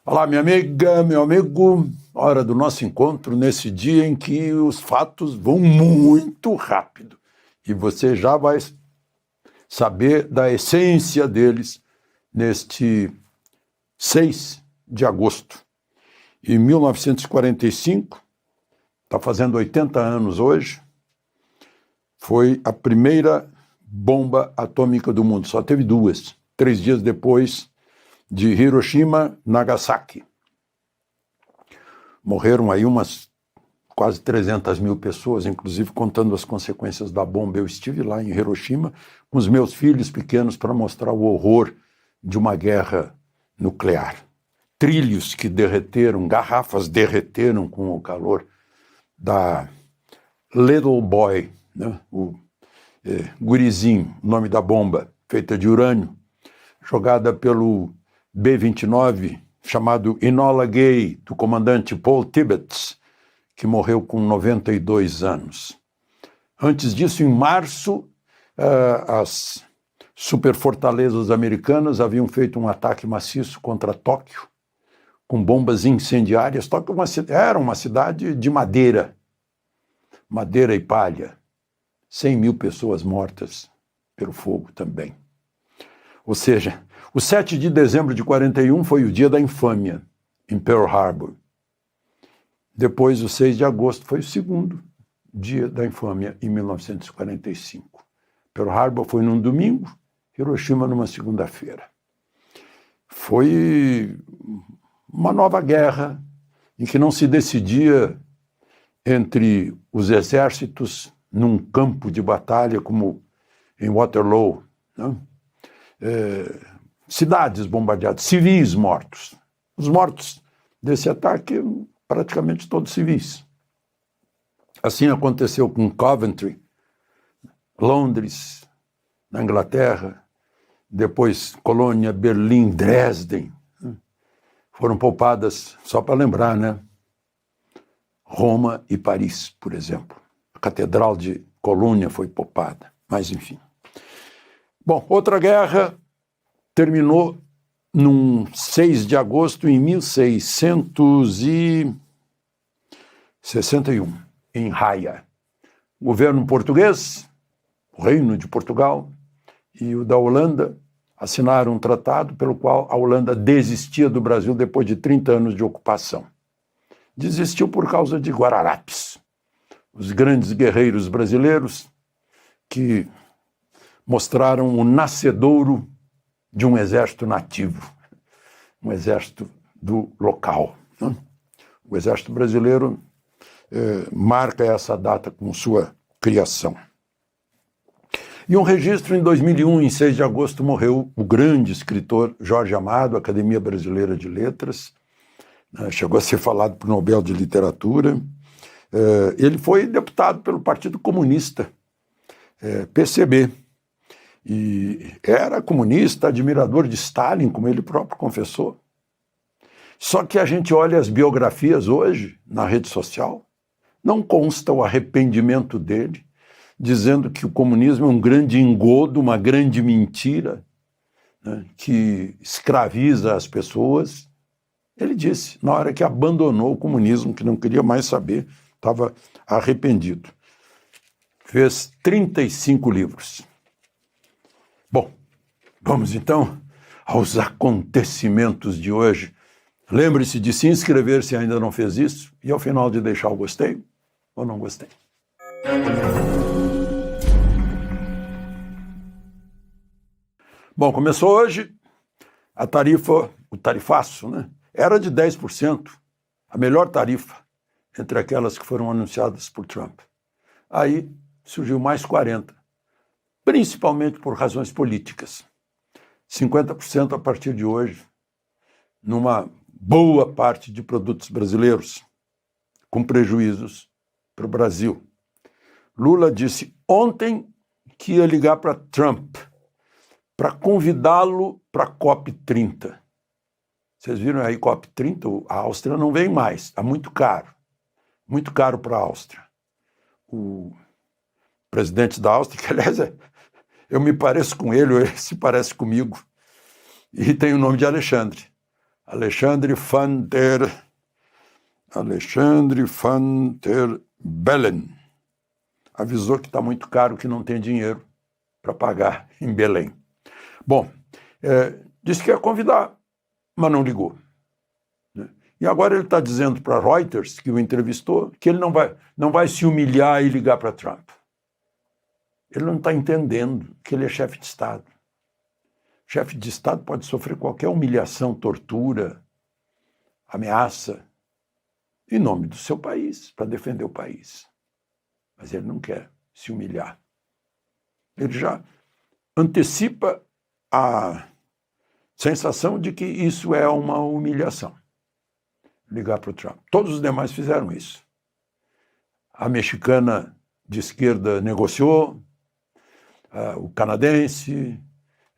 Olá, minha amiga, meu amigo, hora do nosso encontro nesse dia em que os fatos vão muito rápido e você já vai saber da essência deles neste 6 de agosto. Em 1945, está fazendo 80 anos hoje, foi a primeira bomba atômica do mundo, só teve 2, 3 dias depois de Hiroshima, Nagasaki. Morreram aí umas quase 300 mil pessoas, inclusive contando as consequências da bomba. Eu estive lá em Hiroshima com os meus filhos pequenos para mostrar o horror de uma guerra nuclear. Trilhos que derreteram, garrafas derreteram com o calor da Little Boy, né? O gurizinho, o nome da bomba, feita de urânio, jogada pelo B-29, chamado Enola Gay, do comandante Paul Tibbets, que morreu com 92 anos. Antes disso, em março, as superfortalezas americanas haviam feito um ataque maciço contra Tóquio, com bombas incendiárias. Tóquio era uma cidade de madeira e palha. 100 mil pessoas mortas pelo fogo também. Ou seja, o 7 de dezembro de 41 foi o dia da infâmia, em Pearl Harbor. Depois, o 6 de agosto, foi o segundo dia da infâmia, em 1945. Pearl Harbor foi num domingo, Hiroshima numa segunda-feira. Foi uma nova guerra em que não se decidia entre os exércitos num campo de batalha como em Waterloo, né? Cidades bombardeadas, civis mortos. Os mortos desse ataque, praticamente todos civis. Assim aconteceu com Coventry, Londres, na Inglaterra, depois Colônia, Berlim, Dresden. Foram poupadas, só para lembrar, né? Roma e Paris, por exemplo. A Catedral de Colônia foi poupada, mas enfim. Bom, outra guerra terminou num 6 de agosto em 1661, em Haia. O governo português, o Reino de Portugal e o da Holanda assinaram um tratado pelo qual a Holanda desistia do Brasil depois de 30 anos de ocupação. Desistiu por causa de Guararapes, os grandes guerreiros brasileiros que mostraram o nascedouro de um exército nativo, um exército do local, né? O exército brasileiro marca essa data com sua criação. E um registro em 2001, em 6 de agosto, morreu o grande escritor Jorge Amado, Academia Brasileira de Letras, chegou a ser falado por Nobel de Literatura. Ele foi deputado pelo Partido Comunista, PCB, e era comunista, admirador de Stalin, como ele próprio confessou. Só que a gente olha as biografias hoje, na rede social, não consta o arrependimento dele, dizendo que o comunismo é um grande engodo, uma grande mentira, né, que escraviza as pessoas. Ele disse, na hora que abandonou o comunismo, que não queria mais saber, estava arrependido. Fez 35 livros. Bom, vamos então aos acontecimentos de hoje. Lembre-se de se inscrever se ainda não fez isso e ao final de deixar o gostei ou não gostei. Bom, começou hoje a tarifa, o tarifaço, né? Era de 10%, a melhor tarifa entre aquelas que foram anunciadas por Trump. Aí surgiu mais 40%, principalmente por razões políticas. 50% a partir de hoje, numa boa parte de produtos brasileiros, com prejuízos para o Brasil. Lula disse ontem que ia ligar para Trump para convidá-lo para a COP30. Vocês viram aí COP30? A Áustria não vem mais, está muito caro para a Áustria. O presidente da Áustria, que aliás eu me pareço com ele, ou ele se parece comigo, e tem o nome de Alexandre. Alexandre Van der Bellen avisou que está muito caro, que não tem dinheiro para pagar em Belém. Bom, disse que ia convidar, mas não ligou. E agora ele está dizendo para Reuters, que o entrevistou, que ele não vai se humilhar e ligar para Trump. Ele não está entendendo que ele é chefe de Estado. Chefe de Estado pode sofrer qualquer humilhação, tortura, ameaça, em nome do seu país, para defender o país. Mas ele não quer se humilhar. Ele já antecipa a sensação de que isso é uma humilhação. Ligar para o Trump. Todos os demais fizeram isso. A mexicana de esquerda negociou, o canadense,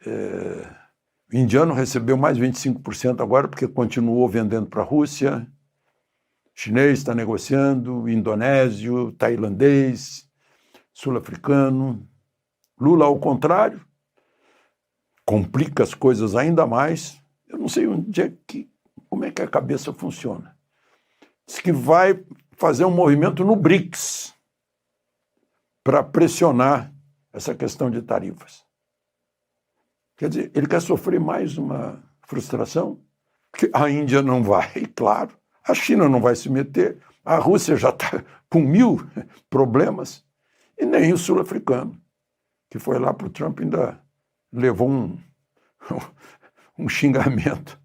o indiano recebeu mais 25% agora porque continuou vendendo para a Rússia, o chinês está negociando, o indonésio, tailandês, sul-africano. Lula, ao contrário, complica as coisas ainda mais. Eu não sei como é que a cabeça funciona. Diz que vai fazer um movimento no BRICS para pressionar essa questão de tarifas. Quer dizer, ele quer sofrer mais uma frustração, que a Índia não vai, claro, a China não vai se meter, a Rússia já está com 1000 problemas, e nem o sul-africano, que foi lá para o Trump, ainda levou um xingamento.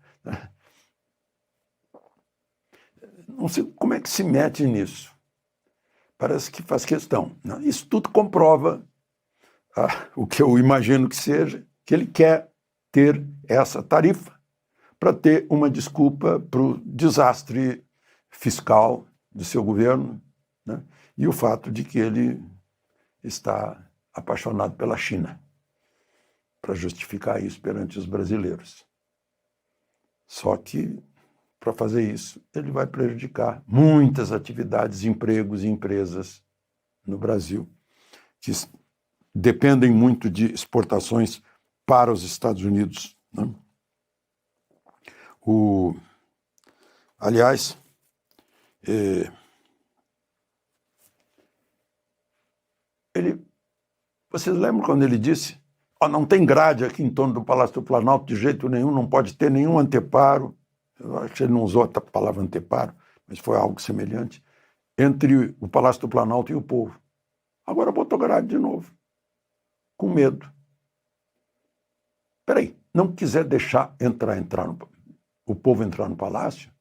Não sei como é que se mete nisso. Parece que faz questão. Isso tudo comprova o que eu imagino que seja, que ele quer ter essa tarifa para ter uma desculpa para o desastre fiscal do seu governo, né? E o fato de que ele está apaixonado pela China, para justificar isso perante os brasileiros. Só que, para fazer isso, ele vai prejudicar muitas atividades, empregos e empresas no Brasil, que dependem muito de exportações para os Estados Unidos, né? Aliás, vocês lembram quando ele disse: não tem grade aqui em torno do Palácio do Planalto de jeito nenhum, não pode ter nenhum anteparo. Eu acho que ele não usou a palavra anteparo, mas foi algo semelhante, entre o Palácio do Planalto e o povo. Agora botou grade de novo, com medo. Peraí, não quiser deixar o povo entrar no palácio,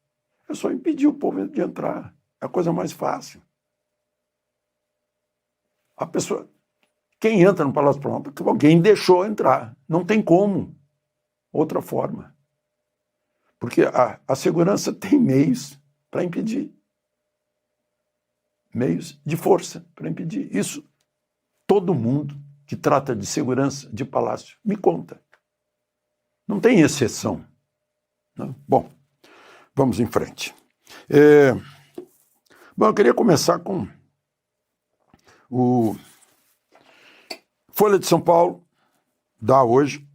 é só impedir o povo de entrar. É a coisa mais fácil. Quem entra no Palácio do Planalto, porque alguém deixou entrar. Não tem como. Outra forma. Porque a segurança tem meios para impedir. Meios de força para impedir. Isso, todo mundo que trata de segurança de palácio me conta. Não tem exceção. Não? Bom, vamos em frente. Eu queria começar com o Folha de São Paulo, dá hoje,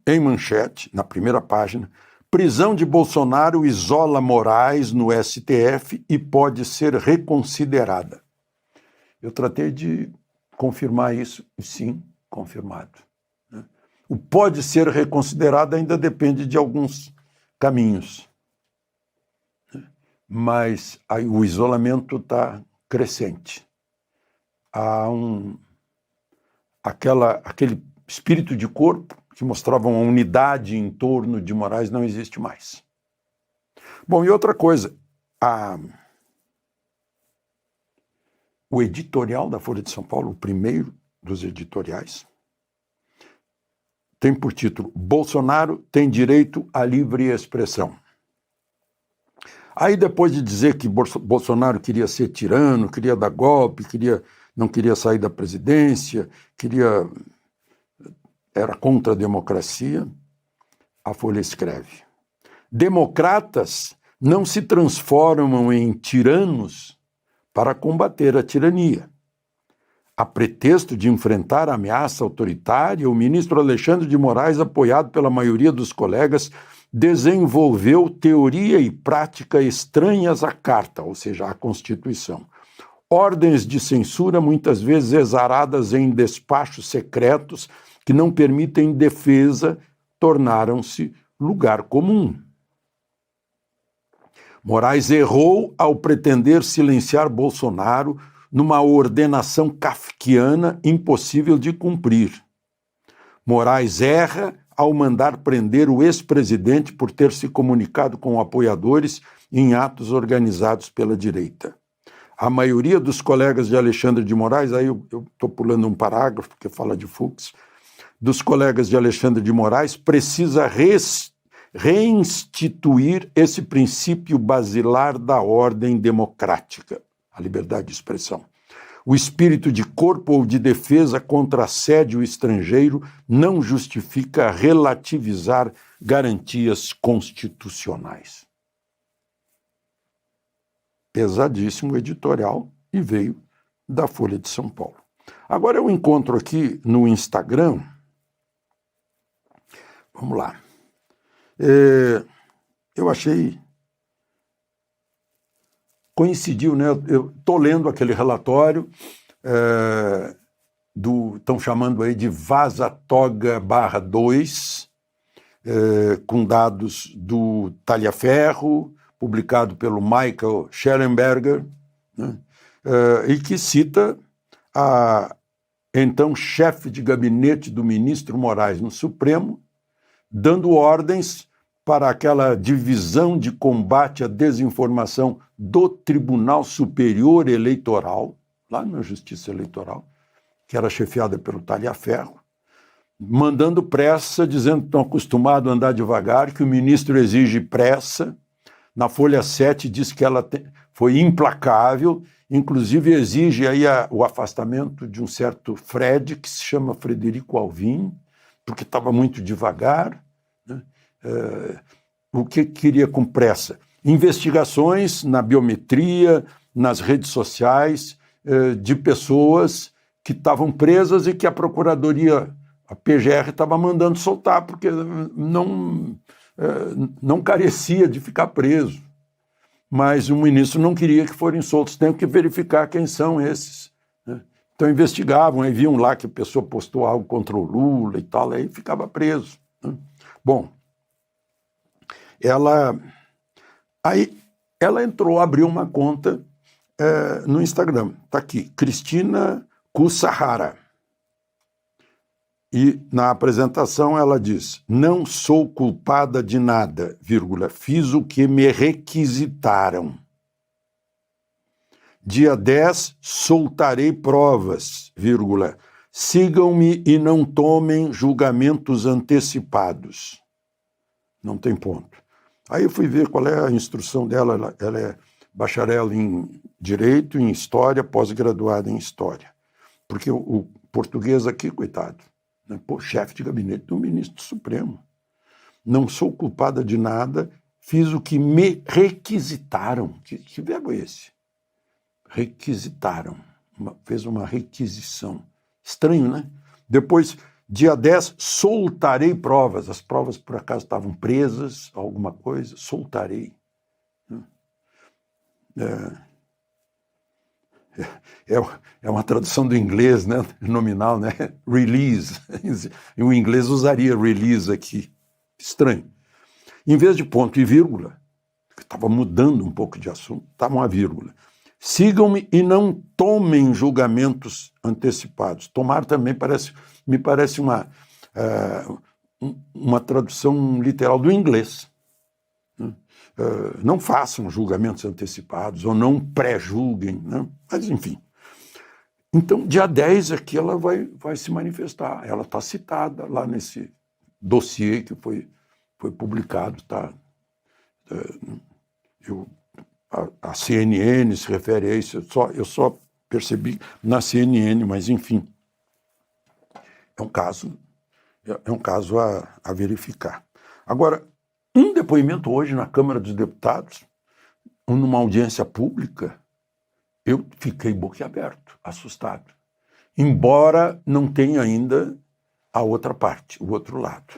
em manchete, na primeira página: prisão de Bolsonaro isola Moraes no STF e pode ser reconsiderada. Eu tratei de confirmar isso, e sim, confirmado. O pode ser reconsiderado ainda depende de alguns caminhos. Mas o isolamento está crescente. Há aquele espírito de corpo que mostrava uma unidade em torno de Moraes não existe mais. Bom, e outra coisa, o editorial da Folha de São Paulo, o primeiro dos editoriais, tem por título: Bolsonaro tem direito à livre expressão. Aí, depois de dizer que Bolsonaro queria ser tirano, queria dar golpe, não queria sair da presidência, era contra a democracia, a Folha escreve: democratas não se transformam em tiranos para combater a tirania. A pretexto de enfrentar a ameaça autoritária, o ministro Alexandre de Moraes, apoiado pela maioria dos colegas, desenvolveu teoria e prática estranhas à carta, ou seja, à Constituição. Ordens de censura, muitas vezes exaradas em despachos secretos que não permitem defesa, tornaram-se lugar comum. Moraes errou ao pretender silenciar Bolsonaro numa ordenação kafkiana impossível de cumprir. Moraes erra ao mandar prender o ex-presidente por ter se comunicado com apoiadores em atos organizados pela direita. A maioria dos colegas de Alexandre de Moraes, aí eu estou pulando um parágrafo que fala de Fux, dos colegas de Alexandre de Moraes, precisa reinstituir esse princípio basilar da ordem democrática, a liberdade de expressão. O espírito de corpo ou de defesa contra assédio estrangeiro não justifica relativizar garantias constitucionais. Pesadíssimo editorial e veio da Folha de São Paulo. Agora eu encontro aqui no Instagram, vamos lá, eu achei, coincidiu, né? Eu estou lendo aquele relatório estão chamando aí de Vaza Toga /2, com dados do Talhaferro, publicado pelo Michael Schellenberger, né? E que cita a então chefe de gabinete do ministro Moraes no Supremo, dando ordens para aquela divisão de combate à desinformação do Tribunal Superior Eleitoral, lá na Justiça Eleitoral, que era chefiada pelo Talhaferro, mandando pressa, dizendo que estão acostumados a andar devagar, que o ministro exige pressa. Na Folha 7 diz que ela foi implacável, inclusive exige aí o afastamento de um certo Fred, que se chama Frederico Alvim, porque estava muito devagar, né? O que queria com pressa? Investigações na biometria, nas redes sociais, de pessoas que estavam presas e que a Procuradoria, a PGR, estava mandando soltar, porque não carecia de ficar preso. Mas o ministro não queria que forem soltos, tem que verificar quem são esses, né? Então investigavam, aí viam lá que a pessoa postou algo contra o Lula e tal, aí ficava preso, né? Bom, ela entrou, abriu uma conta no Instagram, está aqui, Cristina Kussahara. E na apresentação ela diz: não sou culpada de nada, vírgula, fiz o que me requisitaram. Dia 10, soltarei provas, vírgula, sigam-me e não tomem julgamentos antecipados. Não tem ponto. Aí eu fui ver qual é a instrução dela, ela é bacharel em Direito, em História, pós-graduada em História. Porque o português aqui, coitado, pô, chefe de gabinete do ministro Supremo. Não sou culpada de nada, fiz o que me requisitaram. Que verbo é esse? Requisitaram. Fez uma requisição. Estranho, né? Depois, dia 10, soltarei provas. As provas, por acaso, estavam presas, alguma coisa. Soltarei. É uma tradução do inglês, né? Nominal, né? Release. O inglês usaria release aqui. Estranho. Em vez de ponto e vírgula, que estava mudando um pouco de assunto, estava uma vírgula. Sigam-me e não tomem julgamentos antecipados. Tomar também me parece uma tradução literal do inglês. Não façam julgamentos antecipados ou não pré-julguem, né? Mas enfim. Então, dia 10 aqui ela vai se manifestar. Ela está citada lá nesse dossiê que foi publicado. Tá? A CNN se refere a isso, eu só percebi na CNN, mas enfim. É um caso a verificar. Agora, um depoimento hoje na Câmara dos Deputados, numa audiência pública, eu fiquei boquiaberto, assustado. Embora não tenha ainda a outra parte, o outro lado.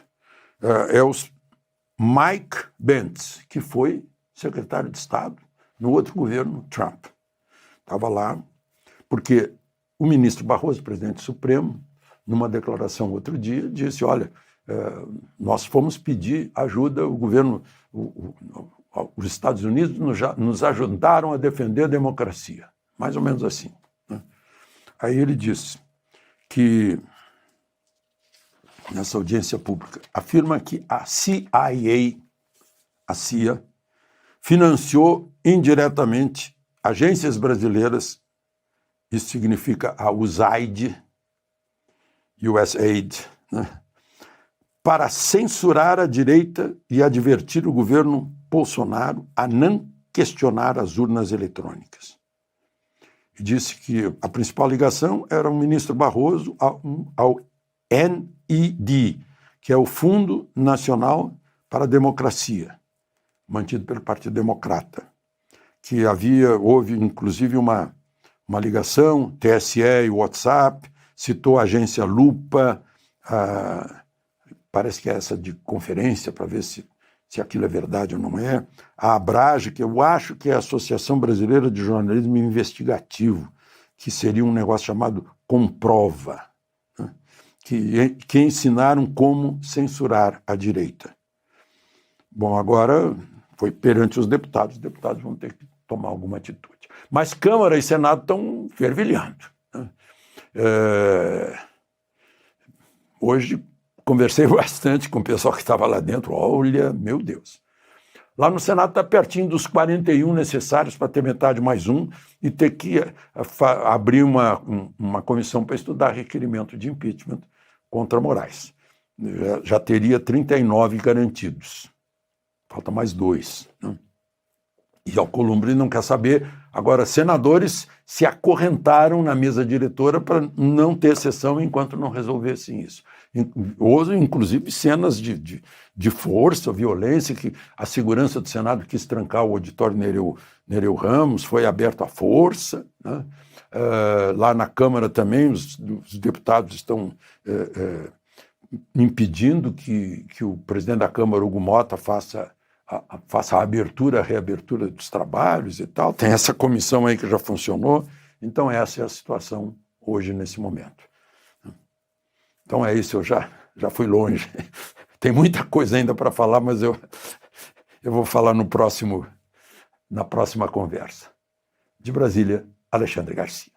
Mike Pence, que foi secretário de Estado no outro governo Trump. Estava lá, porque o ministro Barroso, presidente supremo, numa declaração outro dia, disse, olha, nós fomos pedir ajuda, o governo, os Estados Unidos nos ajudaram a defender a democracia. Mais ou menos assim. Né? Aí ele disse que, nessa audiência pública, afirma que a CIA, financiou indiretamente agências brasileiras, isso significa a USAID, né, para censurar a direita e advertir o governo Bolsonaro a não questionar as urnas eletrônicas. E disse que a principal ligação era o ministro Barroso ao NED, que é o Fundo Nacional para a Democracia, mantido pelo Partido Democrata, que houve inclusive uma ligação, TSE e WhatsApp, citou a agência Lupa, parece que é essa de conferência, para ver se aquilo é verdade ou não é, a Abrage, que eu acho que é a Associação Brasileira de Jornalismo Investigativo, que seria um negócio chamado Comprova, né? que ensinaram como censurar a direita. Bom, agora foi perante os deputados vão ter que tomar alguma atitude. Mas Câmara e Senado estão fervilhando. Né? Hoje conversei bastante com o pessoal que estava lá dentro. Olha, meu Deus. Lá no Senado está pertinho dos 41 necessários para ter metade mais um e ter que abrir uma comissão para estudar requerimento de impeachment contra Moraes. Já teria 39 garantidos. Falta mais 2. Né? E Alcolumbre não quer saber. Agora, senadores se acorrentaram na mesa diretora para não ter sessão enquanto não resolvessem isso. Houve, inclusive, cenas de força, violência, que a segurança do Senado quis trancar o auditório Nereu Ramos, foi aberto à força. Né? Lá na Câmara também, os deputados estão impedindo que o presidente da Câmara, Hugo Mota, faça a reabertura dos trabalhos e tal. Tem essa comissão aí que já funcionou. Então, essa é a situação hoje, nesse momento. Então, é isso, eu já fui longe. Tem muita coisa ainda para falar, mas eu vou falar na próxima conversa. De Brasília, Alexandre Garcia.